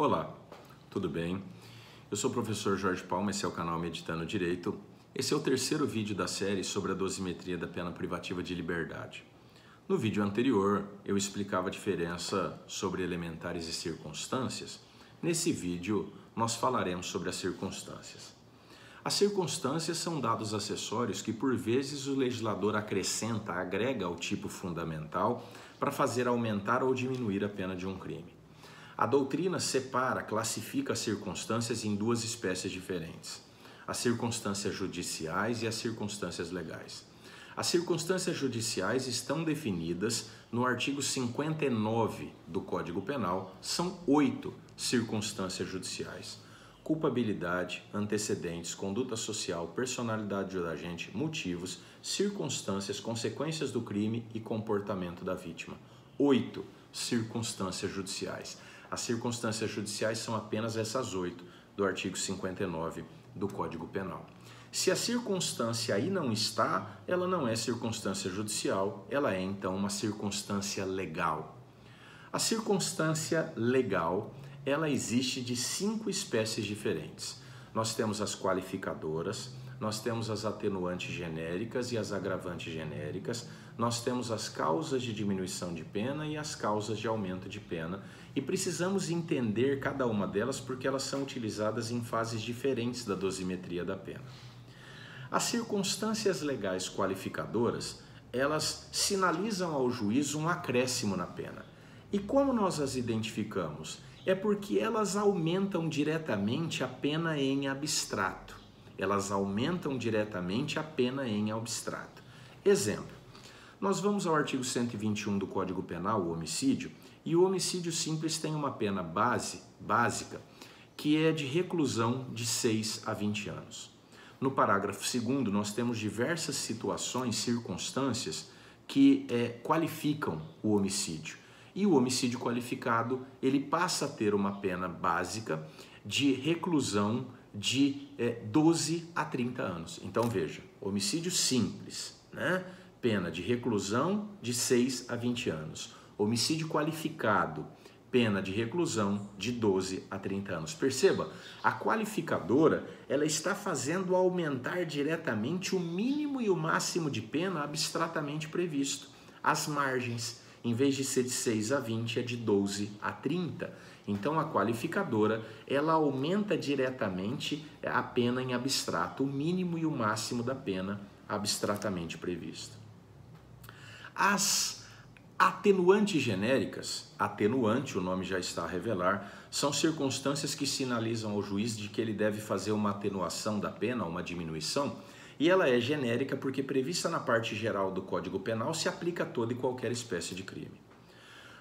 Olá, tudo bem? Eu sou o professor Jorge Palma, esse é o canal Meditando Direito. Esse é o terceiro vídeo da série sobre a dosimetria da pena privativa de liberdade. No vídeo anterior, eu explicava a diferença sobre elementares e circunstâncias. Nesse vídeo, nós falaremos sobre as circunstâncias. As circunstâncias são dados acessórios que, por vezes, o legislador acrescenta, agrega ao tipo fundamental para fazer aumentar ou diminuir a pena de um crime. A doutrina separa, classifica as circunstâncias em duas espécies diferentes: as circunstâncias judiciais e as circunstâncias legais. As circunstâncias judiciais estão definidas no artigo 59 do Código Penal. São 8 circunstâncias judiciais: culpabilidade, antecedentes, conduta social, personalidade do agente, motivos, circunstâncias, consequências do crime e comportamento da vítima. 8 circunstâncias judiciais. As circunstâncias judiciais são apenas essas 8 do artigo 59 do Código Penal. Se a circunstância aí não está, ela não é circunstância judicial, ela é então uma circunstância legal. A circunstância legal, ela existe de 5 espécies diferentes. Nós temos as qualificadoras, nós temos as atenuantes genéricas e as agravantes genéricas, nós temos as causas de diminuição de pena e as causas de aumento de pena, e precisamos entender cada uma delas porque elas são utilizadas em fases diferentes da dosimetria da pena. As circunstâncias legais qualificadoras, elas sinalizam ao juiz um acréscimo na pena. E como nós as identificamos? É porque elas aumentam diretamente a pena em abstrato. Elas aumentam diretamente a pena em abstrato. Exemplo, nós vamos ao artigo 121 do Código Penal, o homicídio, e o homicídio simples tem uma pena básica, que é de reclusão de 6 a 20 anos. No parágrafo 2º, nós temos diversas situações, circunstâncias que qualificam o homicídio. E o homicídio qualificado, ele passa a ter uma pena básica de reclusão de 12 a 30 anos. Então veja, homicídio simples, né? Pena de reclusão de 6 a 20 anos. Homicídio qualificado, pena de reclusão de 12 a 30 anos. Perceba, a qualificadora, ela está fazendo aumentar diretamente o mínimo e o máximo de pena abstratamente previsto. As margens, em vez de ser de 6 a 20, é de 12 a 30. Então, a qualificadora, ela aumenta diretamente a pena em abstrato, o mínimo e o máximo da pena abstratamente previsto. As atenuantes genéricas, atenuante, o nome já está a revelar, são circunstâncias que sinalizam ao juiz de que ele deve fazer uma atenuação da pena, uma diminuição, e ela é genérica porque prevista na parte geral do Código Penal se aplica a toda e qualquer espécie de crime.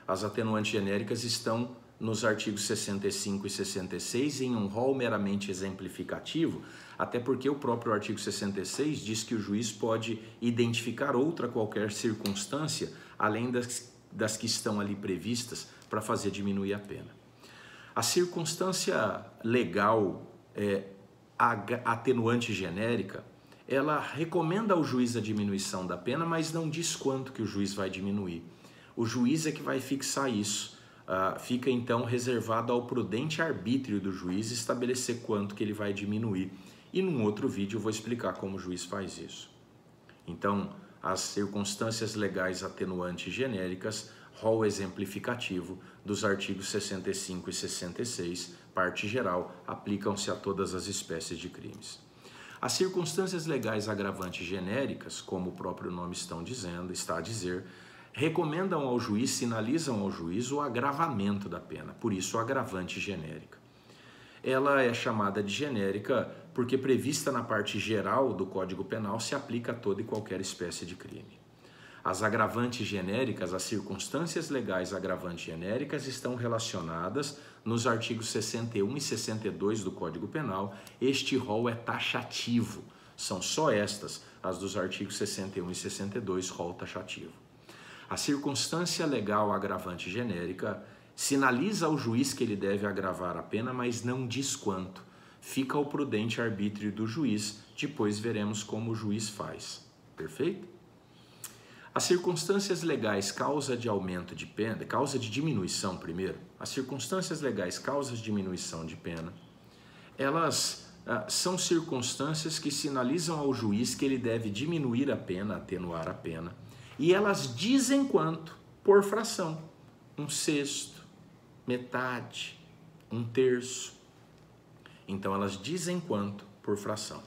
As atenuantes genéricas estão nos artigos 65 e 66 em um rol meramente exemplificativo, até porque o próprio artigo 66 diz que o juiz pode identificar outra qualquer circunstância, além das que estão ali previstas, para fazer diminuir a pena. A circunstância legal, atenuante genérica, ela recomenda ao juiz a diminuição da pena, mas não diz quanto que o juiz vai diminuir. O juiz é que vai fixar isso. Fica então reservado ao prudente arbítrio do juiz estabelecer quanto que ele vai diminuir. E num outro vídeo eu vou explicar como o juiz faz isso. Então, as circunstâncias legais atenuantes genéricas, rol exemplificativo dos artigos 65 e 66, parte geral, aplicam-se a todas as espécies de crimes. As circunstâncias legais agravantes genéricas, como o próprio nome está a dizer, recomendam ao juiz, sinalizam ao juiz o agravamento da pena, por isso o agravante genérica. Ela é chamada de genérica porque prevista na parte geral do Código Penal se aplica a toda e qualquer espécie de crime. As agravantes genéricas, as circunstâncias legais agravantes genéricas estão relacionadas nos artigos 61 e 62 do Código Penal. Este rol é taxativo, são só estas, as dos artigos 61 e 62, rol taxativo. A circunstância legal agravante genérica sinaliza ao juiz que ele deve agravar a pena, mas não diz quanto. Fica ao prudente arbítrio do juiz, depois veremos como o juiz faz. Perfeito? As circunstâncias legais causa de aumento de pena, causa de diminuição primeiro, as circunstâncias legais causas de diminuição de pena, elas são circunstâncias que sinalizam ao juiz que ele deve diminuir a pena, atenuar a pena, e elas dizem quanto por fração, 1/6, metade, 1/3. Então elas dizem quanto por fração.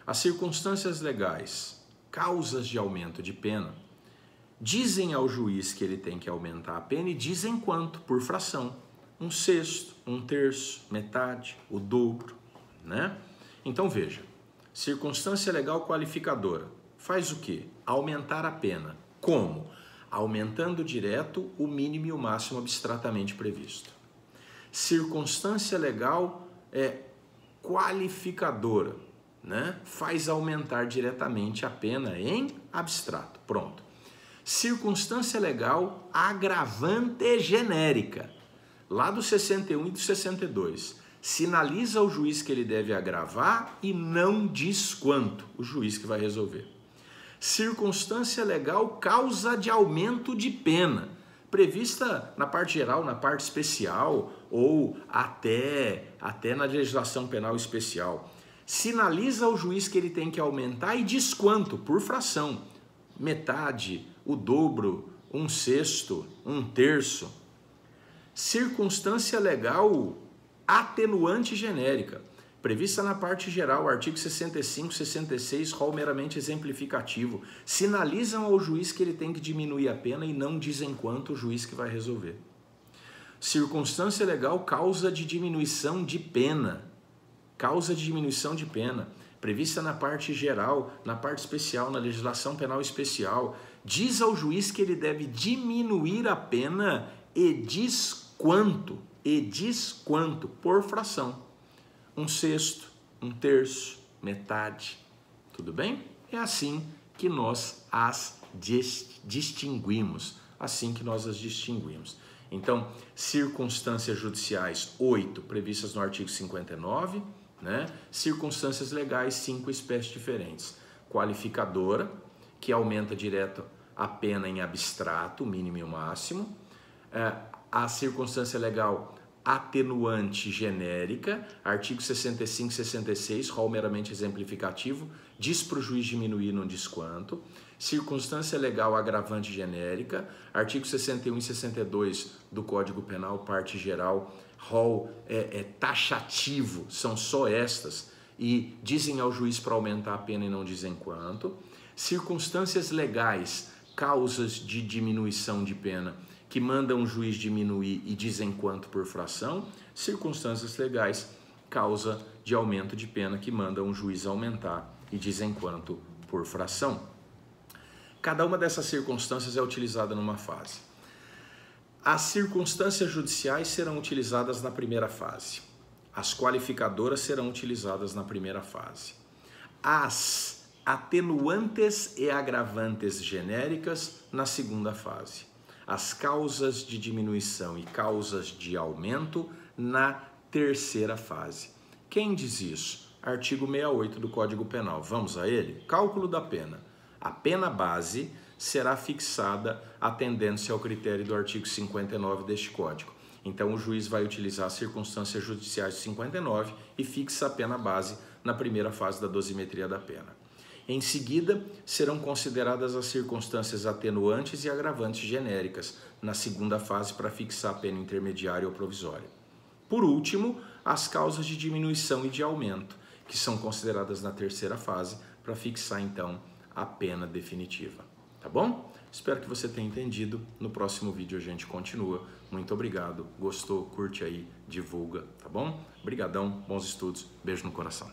As circunstâncias legais, causas de aumento de pena, dizem ao juiz que ele tem que aumentar a pena e dizem quanto por fração, 1/6, 1/3, metade, o dobro, né? Então veja, circunstância legal qualificadora faz o quê? Aumentar a pena. Como? Aumentando direto o mínimo e o máximo abstratamente previsto. Circunstância legal qualificadora, né? Faz aumentar diretamente a pena em abstrato. Pronto. Circunstância legal agravante genérica, lá do 61 e do 62, sinaliza ao juiz que ele deve agravar e não diz quanto, o juiz que vai resolver. Circunstância legal causa de aumento de pena, prevista na parte geral, na parte especial ou até na legislação penal especial. Sinaliza ao juiz que ele tem que aumentar e diz quanto, por fração, metade, o dobro, 1/6, 1/3. Circunstância legal atenuante genérica, prevista na parte geral, artigo 65, 66, rol meramente exemplificativo, sinalizam ao juiz que ele tem que diminuir a pena e não dizem quanto, o juiz que vai resolver. Circunstância legal causa de diminuição de pena, prevista na parte geral, na parte especial, na legislação penal especial, diz ao juiz que ele deve diminuir a pena e diz quanto, por fração. 1/6, 1/3, metade. Tudo bem? É assim que nós as distinguimos. Então, circunstâncias judiciais, 8, previstas no artigo 59, né? Circunstâncias legais, 5 espécies diferentes. Qualificadora, que aumenta direto a pena em abstrato, o mínimo e o máximo. A circunstância legal atenuante genérica, artigo 65, 66, rol meramente exemplificativo, diz para o juiz diminuir, não diz quanto. Circunstância legal agravante genérica, artigo 61 e 62 do Código Penal, parte geral, rol taxativo, são só estas, e dizem ao juiz para aumentar a pena e não dizem quanto. Circunstâncias legais, causas de diminuição de pena, que mandam o juiz diminuir e dizem quanto por fração. Circunstâncias legais, causa de aumento de pena, que mandam o juiz aumentar e dizem quanto por fração. Cada uma dessas circunstâncias é utilizada numa fase. As circunstâncias judiciais serão utilizadas na primeira fase. As qualificadoras serão utilizadas na primeira fase. As atenuantes e agravantes genéricas na segunda fase. As causas de diminuição e causas de aumento na terceira fase. Quem diz isso? Artigo 68 do Código Penal. Vamos a ele? Cálculo da pena. A pena base será fixada atendendo-se ao critério do artigo 59 deste Código. Então, o juiz vai utilizar as circunstâncias judiciais de 59 e fixa a pena base na primeira fase da dosimetria da pena. Em seguida, serão consideradas as circunstâncias atenuantes e agravantes genéricas na segunda fase para fixar a pena intermediária ou provisória. Por último, as causas de diminuição e de aumento, que são consideradas na terceira fase para fixar, então, a pena definitiva. Tá bom? Espero que você tenha entendido. No próximo vídeo a gente continua. Muito obrigado. Gostou? Curte aí, divulga, tá bom? Obrigadão, bons estudos, beijo no coração.